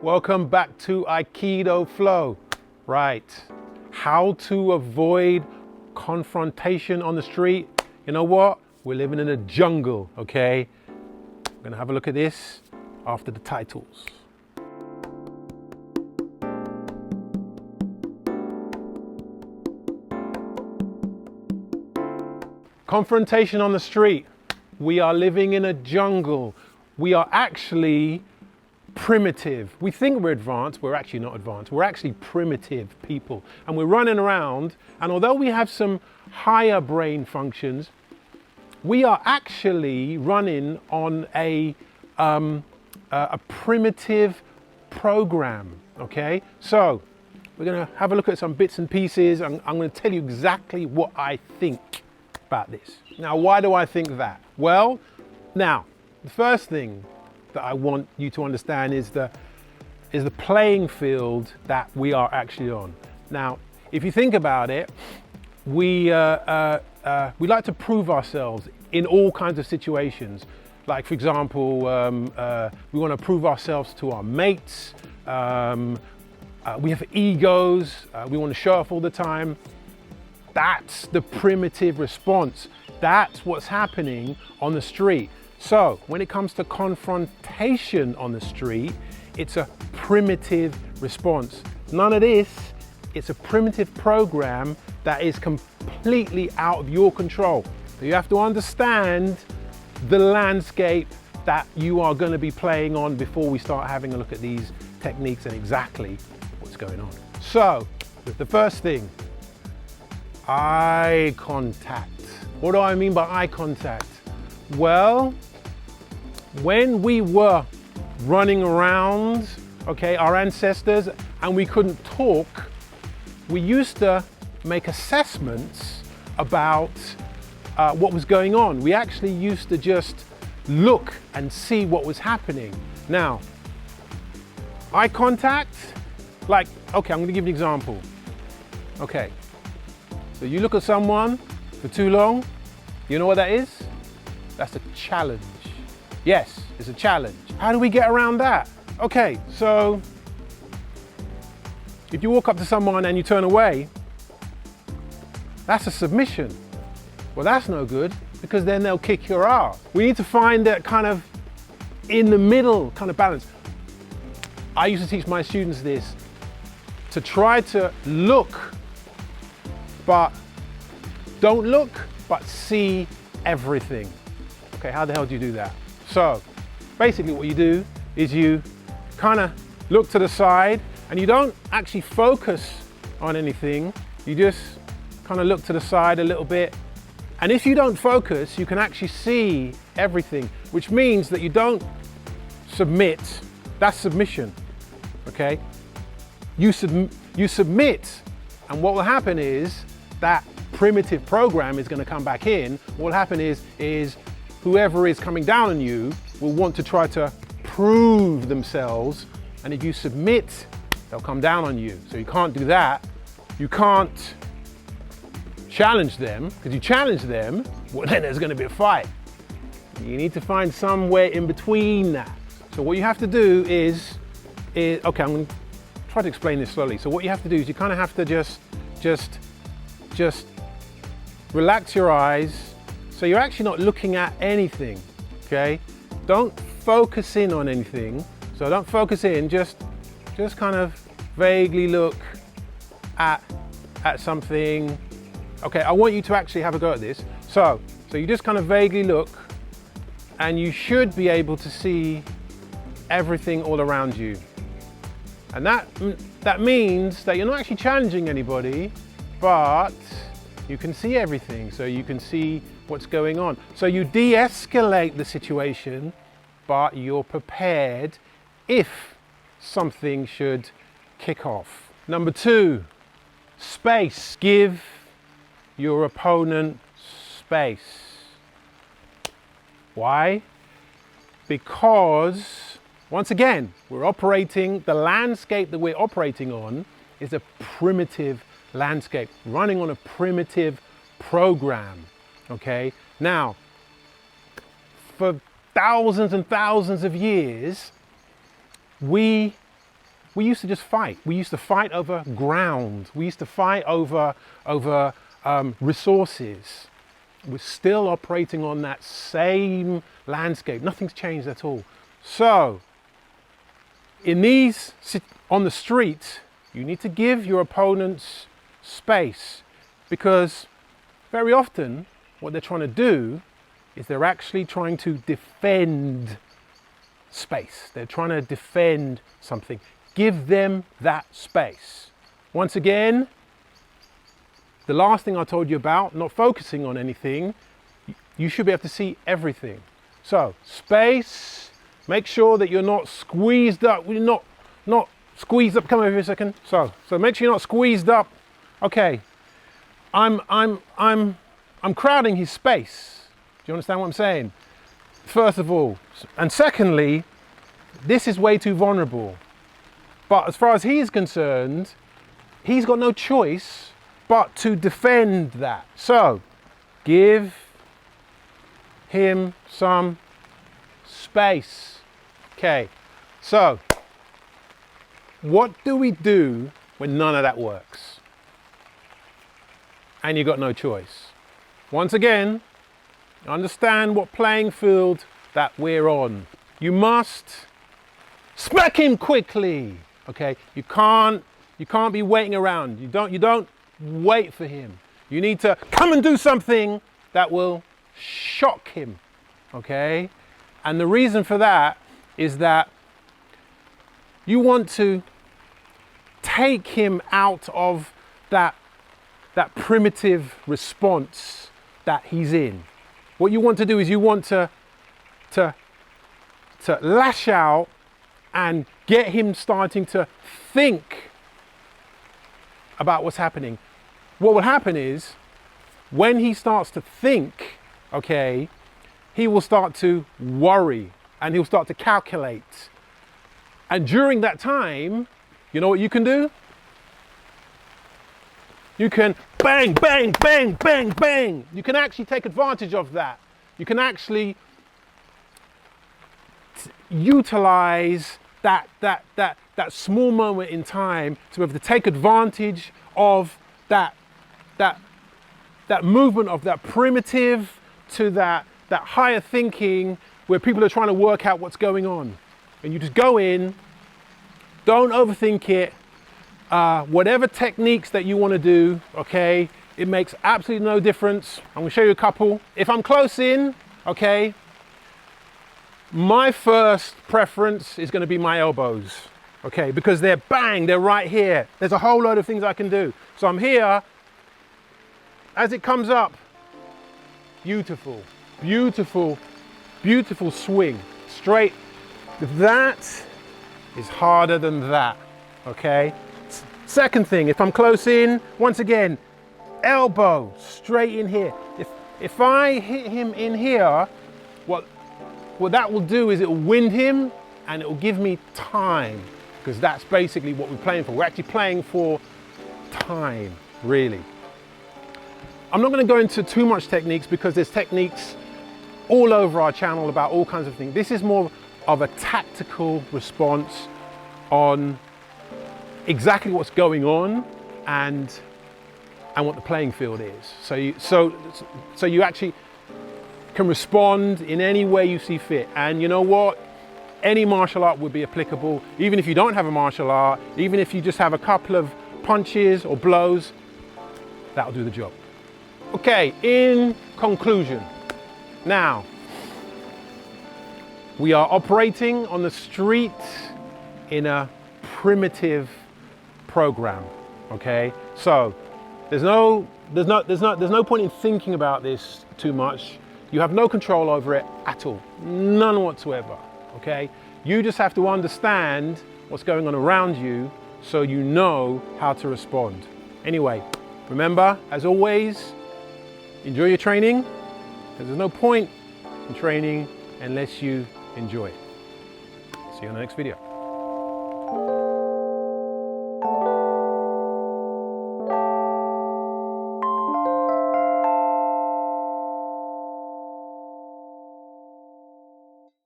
Welcome back to Aikidoflow. Right, how to avoid confrontation on the street. You know what? We're living in a jungle, okay? We're gonna have a look at this after the titles. Confrontation on the street. We are living in a jungle. We are actually primitive. We think we're advanced, we're actually not advanced. We're actually primitive people. And we're running around, and although we have some higher brain functions, we are actually running on a primitive program, okay? So, we're gonna have a look at some bits and pieces, and I'm gonna tell you exactly what I think about this. Now, why do I think that? Well, now, the first thing that I want you to understand is the playing field that we are actually on. Now, if you think about it, we like to prove ourselves in all kinds of situations. Like, for example, we want to prove ourselves to our mates. We have egos. We want to show off all the time. That's the primitive response. That's what's happening on the street. So when it comes to confrontation on the street, it's a primitive response. None of this, it's a primitive program that is completely out of your control. So you have to understand the landscape that you are going to be playing on before we start having a look at these techniques and exactly what's going on. So the first thing, eye contact. What do I mean by eye contact? Well, when we were running around, okay, our ancestors, and we couldn't talk, we used to make assessments about what was going on. We actually used to just look and see what was happening. Now, eye contact, like, okay, I'm gonna give you an example. Okay, so you look at someone for too long, you know what that is? That's a challenge. Yes, it's a challenge. How do we get around that? Okay, so if you walk up to someone and you turn away, that's a submission. Well, that's no good because then they'll kick your ass. We need to find that kind of in the middle kind of balance. I used to teach my students this, to try to look, but don't look, but see everything. Okay, how the hell do you do that? So basically what you do is you kind of look to the side and you don't actually focus on anything. You just kind of look to the side a little bit. And if you don't focus, you can actually see everything, which means that you don't submit. That's submission, okay? You submit, and what will happen is that primitive program is going to come back in. What will happen is whoever is coming down on you will want to try to prove themselves, and if you submit, they'll come down on you. So you can't do that. You can't challenge them, because you challenge them, well, then there's going to be a fight. You need to find somewhere in between that. So what you have to do is okay, I'm going to try to explain this slowly. So what you have to do is you kind of have to just relax your eyes. So you're actually not looking at anything, okay? Don't focus in on anything. So don't focus in, just kind of vaguely look at something. Okay, I want you to actually have a go at this. So you just kind of vaguely look, and you should be able to see everything all around you. And that means that you're not actually challenging anybody, but you can see everything. So you can see what's going on. So you de-escalate the situation, but you're prepared if something should kick off. Number 2, space. Give your opponent space. Why? Because, once again, the landscape that we're operating on is a primitive landscape, running on a primitive program, okay? Now, for thousands and thousands of years, we we used to just fight. We used to fight over ground. We used to fight over resources. We're still operating on that same landscape. Nothing's changed at all. So, on the street, you need to give your opponents space, because very often what they're trying to do is they're actually trying to defend space. They're trying to defend something. Give them that space. Once again, the last thing I told you about, not focusing on anything, you should be able to see everything. So, space, make sure that you're not squeezed up. You're not squeezed up. Come over here a second. So make sure you're not squeezed up. Okay. I'm crowding his space. Do you understand what I'm saying? First of all. And secondly, this is way too vulnerable. But as far as he's concerned, he's got no choice but to defend that. So, give him some space. Okay, so what do we do when none of that works? And you've got no choice. Once again, understand what playing field that we're on. You must smack him quickly. Okay, you can't be waiting around. You don't wait for him. You need to come and do something that will shock him. Okay? And the reason for that is that you want to take him out of that primitive response that he's in. What you want to do is you want to lash out and get him starting to think about what's happening. What will happen is, when he starts to think, okay, he will start to worry and he'll start to calculate. And during that time, you know what you can do? You can bang, bang, bang, bang, bang. You can actually take advantage of that. You can actually utilize that small moment in time to be able to take advantage of that movement of that primitive to that higher thinking, where people are trying to work out what's going on. And you just go in, don't overthink it. Whatever techniques that you want to do, okay, it makes absolutely no difference. I'm going to show you a couple. If I'm close in, okay, my first preference is going to be my elbows, okay, because they're right here. There's a whole load of things I can do. So I'm here. As it comes up, beautiful, beautiful, beautiful swing. Straight. That is harder than that, okay? Second thing, if I'm close in, once again, elbow straight in here. If I hit him in here, what that will do is it will wind him and it will give me time, because that's basically what we're playing for. We're actually playing for time, really. I'm not going to go into too much techniques, because there's techniques all over our channel about all kinds of things. This is more of a tactical response on exactly what's going on and what the playing field is. So you actually can respond in any way you see fit. And you know what? Any martial art would be applicable, even if you don't have a martial art, even if you just have a couple of punches or blows, that'll do the job. Okay, in conclusion, now we are operating on the street in a primitive program, okay? So there's no point in thinking about this too much. You have no control over it at all, none whatsoever, okay? You just have to understand what's going on around you so you know how to respond. Anyway, remember, as always, enjoy your training, because there's no point in training unless you enjoy it. See you on the next video.